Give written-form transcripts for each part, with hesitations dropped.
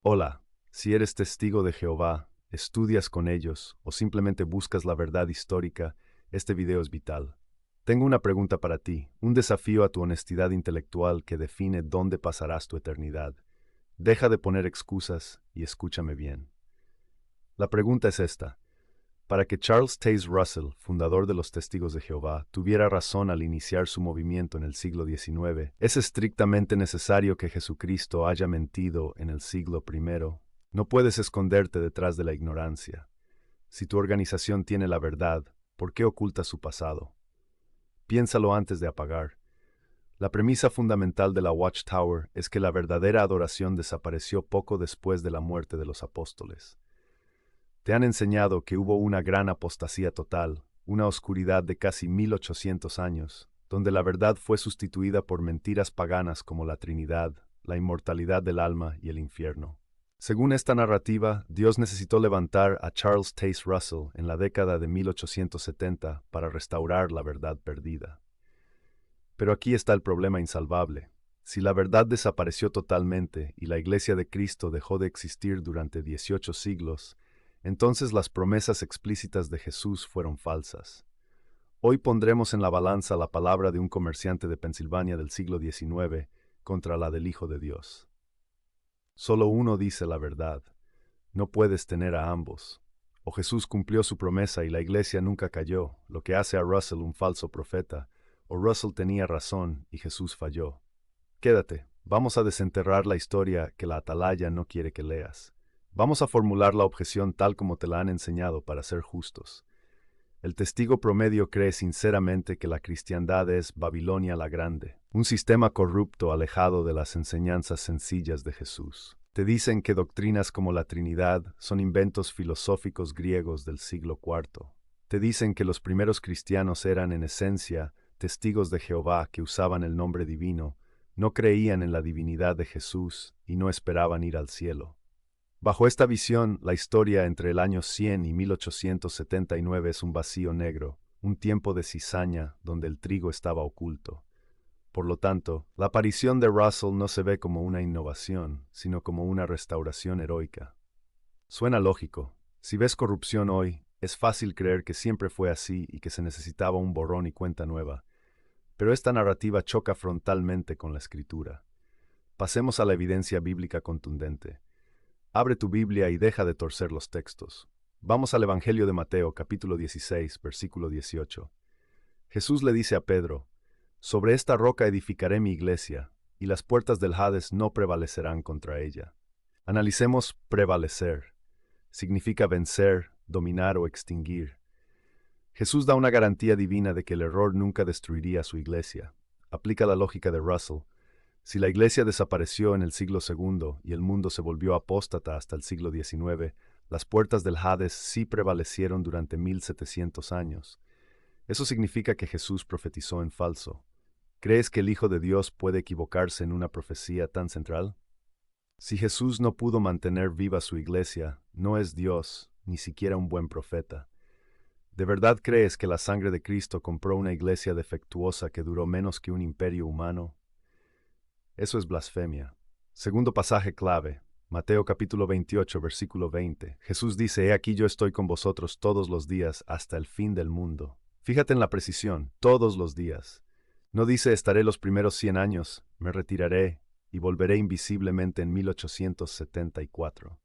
Hola, si eres testigo de Jehová, estudias con ellos o simplemente buscas la verdad histórica, este video es vital. Tengo una pregunta para ti, un desafío a tu honestidad intelectual que define dónde pasarás tu eternidad. Deja de poner excusas y escúchame bien. La pregunta es esta. Para que Charles Taze Russell, fundador de los Testigos de Jehová, tuviera razón al iniciar su movimiento en el siglo XIX, ¿es estrictamente necesario que Jesucristo haya mentido en el siglo I? No puedes esconderte detrás de la ignorancia. Si tu organización tiene la verdad, ¿por qué oculta su pasado? Piénsalo antes de apagar. La premisa fundamental de la Watchtower es que la verdadera adoración desapareció poco después de la muerte de los apóstoles. Te han enseñado que hubo una gran apostasía total, una oscuridad de casi 1800 años, donde la verdad fue sustituida por mentiras paganas como la Trinidad, la inmortalidad del alma y el infierno. Según esta narrativa, Dios necesitó levantar a Charles Taze Russell en la década de 1870 para restaurar la verdad perdida. Pero aquí está el problema insalvable. Si la verdad desapareció totalmente y la Iglesia de Cristo dejó de existir durante 18 siglos, entonces las promesas explícitas de Jesús fueron falsas. Hoy pondremos en la balanza la palabra de un comerciante de Pensilvania del siglo XIX contra la del Hijo de Dios. Solo uno dice la verdad. No puedes tener a ambos. O Jesús cumplió su promesa y la Iglesia nunca cayó, lo que hace a Russell un falso profeta, o Russell tenía razón y Jesús falló. Quédate, vamos a desenterrar la historia que la atalaya no quiere que leas. Vamos a formular la objeción tal como te la han enseñado para ser justos. El testigo promedio cree sinceramente que la cristiandad es Babilonia la Grande, un sistema corrupto alejado de las enseñanzas sencillas de Jesús. Te dicen que doctrinas como la Trinidad son inventos filosóficos griegos del siglo IV. Te dicen que los primeros cristianos eran en esencia testigos de Jehová que usaban el nombre divino, no creían en la divinidad de Jesús y no esperaban ir al cielo. Bajo esta visión, la historia entre el año 100 y 1879 es un vacío negro, un tiempo de cizaña donde el trigo estaba oculto. Por lo tanto, la aparición de Russell no se ve como una innovación, sino como una restauración heroica. Suena lógico. Si ves corrupción hoy, es fácil creer que siempre fue así y que se necesitaba un borrón y cuenta nueva. Pero esta narrativa choca frontalmente con la Escritura. Pasemos a la evidencia bíblica contundente. Abre tu Biblia y deja de torcer los textos. Vamos al Evangelio de Mateo, capítulo 16, versículo 18. Jesús le dice a Pedro, «Sobre esta roca edificaré mi iglesia, y las puertas del Hades no prevalecerán contra ella». Analicemos prevalecer. Significa vencer, dominar o extinguir. Jesús da una garantía divina de que el error nunca destruiría su iglesia. Aplica la lógica de Russell. Si la iglesia desapareció en el siglo II y el mundo se volvió apóstata hasta el siglo XIX, las puertas del Hades sí prevalecieron durante 1700 años. Eso significa que Jesús profetizó en falso. ¿Crees que el Hijo de Dios puede equivocarse en una profecía tan central? Si Jesús no pudo mantener viva su iglesia, no es Dios, ni siquiera un buen profeta. ¿De verdad crees que la sangre de Cristo compró una iglesia defectuosa que duró menos que un imperio humano? Eso es blasfemia. Segundo pasaje clave, Mateo capítulo 28, versículo 20. Jesús dice, «He aquí yo estoy con vosotros todos los días hasta el fin del mundo». Fíjate en la precisión, todos los días. No dice, estaré los primeros 100 años, me retiraré y volveré invisiblemente en 1874.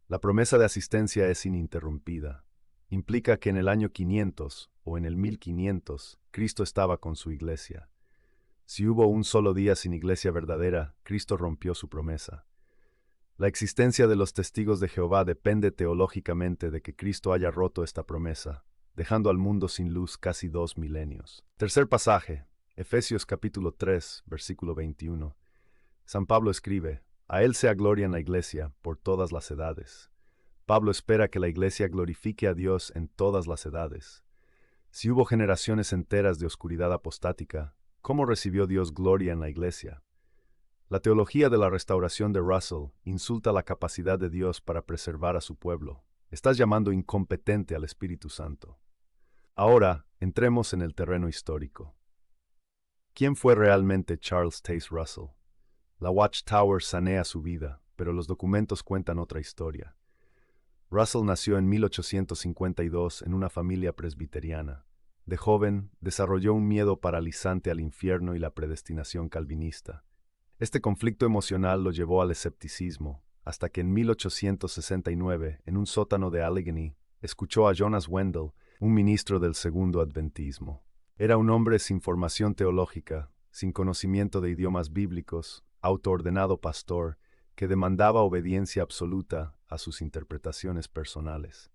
La promesa de asistencia es ininterrumpida. Implica que en el año 500 o en el 1500, Cristo estaba con su iglesia. Si hubo un solo día sin iglesia verdadera, Cristo rompió su promesa. La existencia de los testigos de Jehová depende teológicamente de que Cristo haya roto esta promesa, dejando al mundo sin luz casi 2 milenios. Tercer pasaje, Efesios capítulo 3, versículo 21. San Pablo escribe, «A él sea gloria en la iglesia por todas las edades». Pablo espera que la iglesia glorifique a Dios en todas las edades. Si hubo generaciones enteras de oscuridad apostática, ¿cómo recibió Dios gloria en la iglesia? La teología de la restauración de Russell insulta la capacidad de Dios para preservar a su pueblo. Estás llamando incompetente al Espíritu Santo. Ahora, entremos en el terreno histórico. ¿Quién fue realmente Charles Taze Russell? La Watchtower sanea su vida, pero los documentos cuentan otra historia. Russell nació en 1852 en una familia presbiteriana. De joven, desarrolló un miedo paralizante al infierno y la predestinación calvinista. Este conflicto emocional lo llevó al escepticismo, hasta que en 1869, en un sótano de Allegheny, escuchó a Jonas Wendell, un ministro del Segundo Adventismo. Era un hombre sin formación teológica, sin conocimiento de idiomas bíblicos, autoordenado pastor, que demandaba obediencia absoluta a sus interpretaciones personales.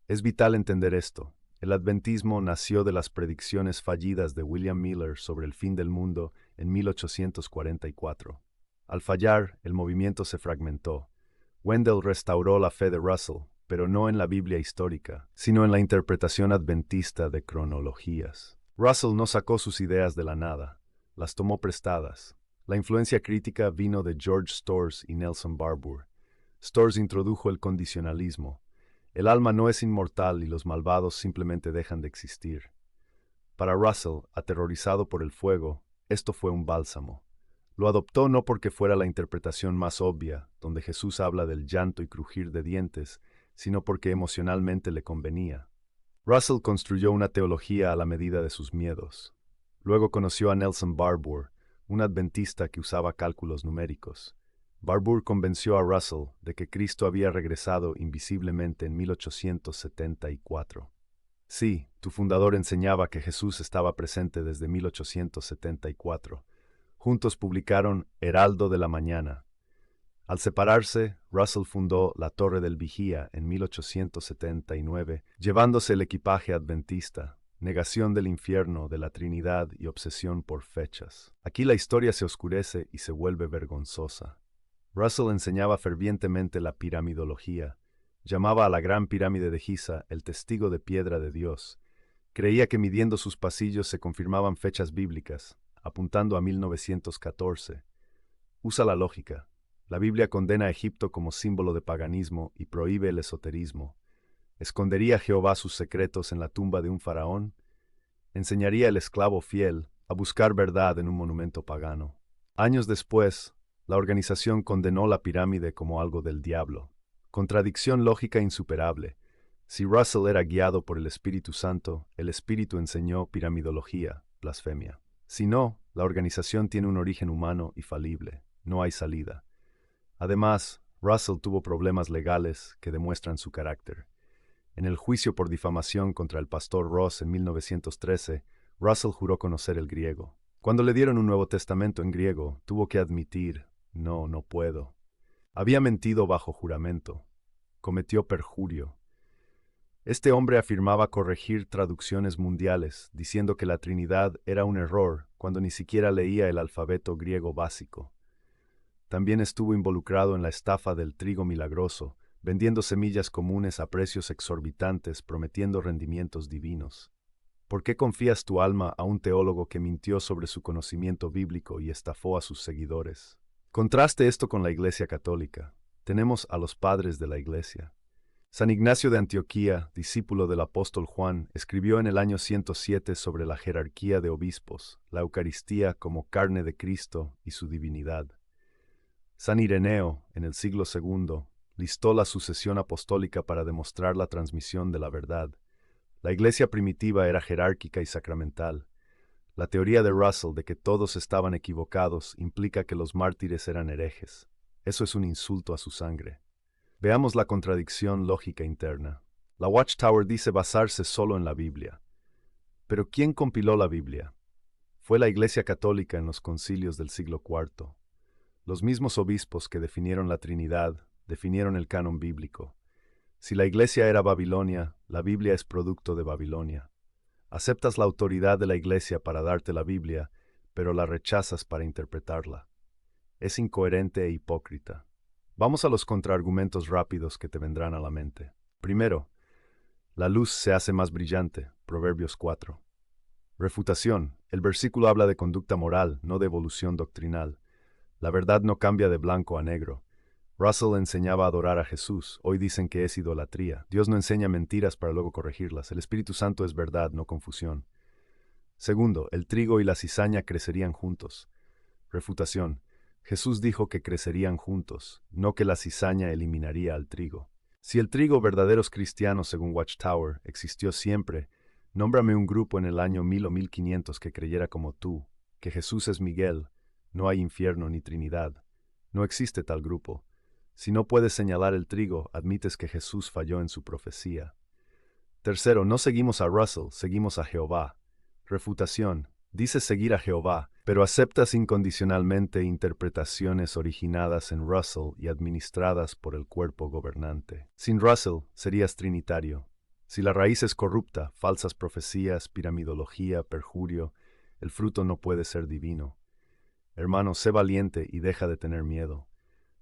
Es vital entender esto. El adventismo nació de las predicciones fallidas de William Miller sobre el fin del mundo en 1844. Al fallar, el movimiento se fragmentó. Wendell restauró la fe de Russell, pero no en la Biblia histórica, sino en la interpretación adventista de cronologías. Russell no sacó sus ideas de la nada, las tomó prestadas. La influencia crítica vino de George Storrs y Nelson Barbour. Storrs introdujo el condicionalismo. El alma no es inmortal y los malvados simplemente dejan de existir. Para Russell, aterrorizado por el fuego, esto fue un bálsamo. Lo adoptó no porque fuera la interpretación más obvia, donde Jesús habla del llanto y crujir de dientes, sino porque emocionalmente le convenía. Russell construyó una teología a la medida de sus miedos. Luego conoció a Nelson Barbour, un adventista que usaba cálculos numéricos. Barbour convenció a Russell de que Cristo había regresado invisiblemente en 1874. Sí, tu fundador enseñaba que Jesús estaba presente desde 1874. Juntos publicaron Heraldo de la Mañana. Al separarse, Russell fundó la Torre del Vigía en 1879, llevándose el equipaje adventista, negación del infierno, de la Trinidad y obsesión por fechas. Aquí la historia se oscurece y se vuelve vergonzosa. Russell enseñaba fervientemente la piramidología. Llamaba a la Gran Pirámide de Giza el testigo de piedra de Dios. Creía que midiendo sus pasillos se confirmaban fechas bíblicas, apuntando a 1914. Usa la lógica. La Biblia condena a Egipto como símbolo de paganismo y prohíbe el esoterismo. ¿Escondería Jehová sus secretos en la tumba de un faraón? ¿Enseñaría el esclavo fiel a buscar verdad en un monumento pagano? Años después, la organización condenó la pirámide como algo del diablo. Contradicción lógica insuperable. Si Russell era guiado por el Espíritu Santo, el Espíritu enseñó piramidología, blasfemia. Si no, la organización tiene un origen humano y falible. No hay salida. Además, Russell tuvo problemas legales que demuestran su carácter. En el juicio por difamación contra el pastor Ross en 1913, Russell juró conocer el griego. Cuando le dieron un Nuevo Testamento en griego, tuvo que admitir, no puedo. Había mentido bajo juramento. Cometió perjurio. Este hombre afirmaba corregir traducciones mundiales, diciendo que la Trinidad era un error cuando ni siquiera leía el alfabeto griego básico. También estuvo involucrado en la estafa del trigo milagroso, vendiendo semillas comunes a precios exorbitantes, prometiendo rendimientos divinos. ¿Por qué confías tu alma a un teólogo que mintió sobre su conocimiento bíblico y estafó a sus seguidores? Contraste esto con la Iglesia Católica. Tenemos a los padres de la Iglesia. San Ignacio de Antioquía, discípulo del apóstol Juan, escribió en el año 107 sobre la jerarquía de obispos, la Eucaristía como carne de Cristo y su divinidad. San Ireneo, en el siglo II, listó la sucesión apostólica para demostrar la transmisión de la verdad. La Iglesia primitiva era jerárquica y sacramental. La teoría de Russell de que todos estaban equivocados implica que los mártires eran herejes. Eso es un insulto a su sangre. Veamos la contradicción lógica interna. La Watchtower dice basarse solo en la Biblia. Pero ¿quién compiló la Biblia? Fue la Iglesia Católica en los concilios del siglo IV. Los mismos obispos que definieron la Trinidad definieron el canon bíblico. Si la Iglesia era Babilonia, la Biblia es producto de Babilonia. Aceptas la autoridad de la Iglesia para darte la Biblia, pero la rechazas para interpretarla. Es incoherente e hipócrita. Vamos a los contraargumentos rápidos que te vendrán a la mente. Primero, la luz se hace más brillante, Proverbios 4. Refutación. El versículo habla de conducta moral, no de evolución doctrinal. La verdad no cambia de blanco a negro. Russell enseñaba a adorar a Jesús. Hoy dicen que es idolatría. Dios no enseña mentiras para luego corregirlas. El Espíritu Santo es verdad, no confusión. Segundo, el trigo y la cizaña crecerían juntos. Refutación. Jesús dijo que crecerían juntos, no que la cizaña eliminaría al trigo. Si el trigo verdaderos cristianos, según Watchtower, existió siempre, nómbrame un grupo en el año 1000 o 1500 que creyera como tú, que Jesús es Miguel, no hay infierno ni Trinidad. No existe tal grupo. Si no puedes señalar el trigo, admites que Jesús falló en su profecía. Tercero, no seguimos a Russell, seguimos a Jehová. Refutación. Dices seguir a Jehová, pero aceptas incondicionalmente interpretaciones originadas en Russell y administradas por el cuerpo gobernante. Sin Russell, serías trinitario. Si la raíz es corrupta, falsas profecías, piramidología, perjurio, el fruto no puede ser divino. Hermano, sé valiente y deja de tener miedo.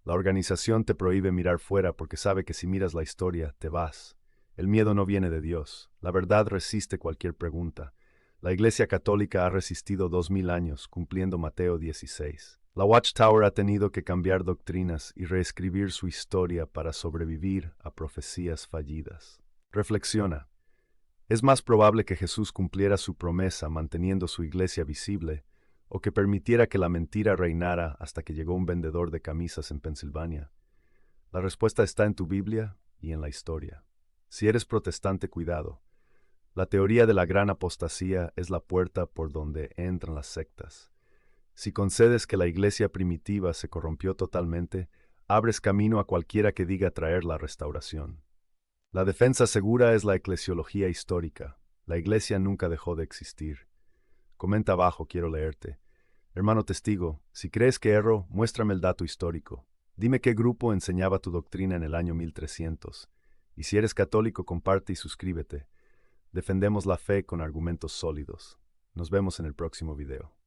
La organización te prohíbe mirar fuera porque sabe que si miras la historia, te vas. El miedo no viene de Dios. La verdad resiste cualquier pregunta. La Iglesia Católica ha resistido 2000 años, cumpliendo Mateo 16. La Watchtower ha tenido que cambiar doctrinas y reescribir su historia para sobrevivir a profecías fallidas. Reflexiona. ¿Es más probable que Jesús cumpliera su promesa manteniendo su iglesia visible, o que permitiera que la mentira reinara hasta que llegó un vendedor de camisas en Pensilvania? La respuesta está en tu Biblia y en la historia. Si eres protestante, cuidado. La teoría de la gran apostasía es la puerta por donde entran las sectas. Si concedes que la iglesia primitiva se corrompió totalmente, abres camino a cualquiera que diga traer la restauración. La defensa segura es la eclesiología histórica. La iglesia nunca dejó de existir. Comenta abajo, quiero leerte. Hermano testigo, si crees que erro, muéstrame el dato histórico. Dime qué grupo enseñaba tu doctrina en el año 1300. Y si eres católico, comparte y suscríbete. Defendemos la fe con argumentos sólidos. Nos vemos en el próximo video.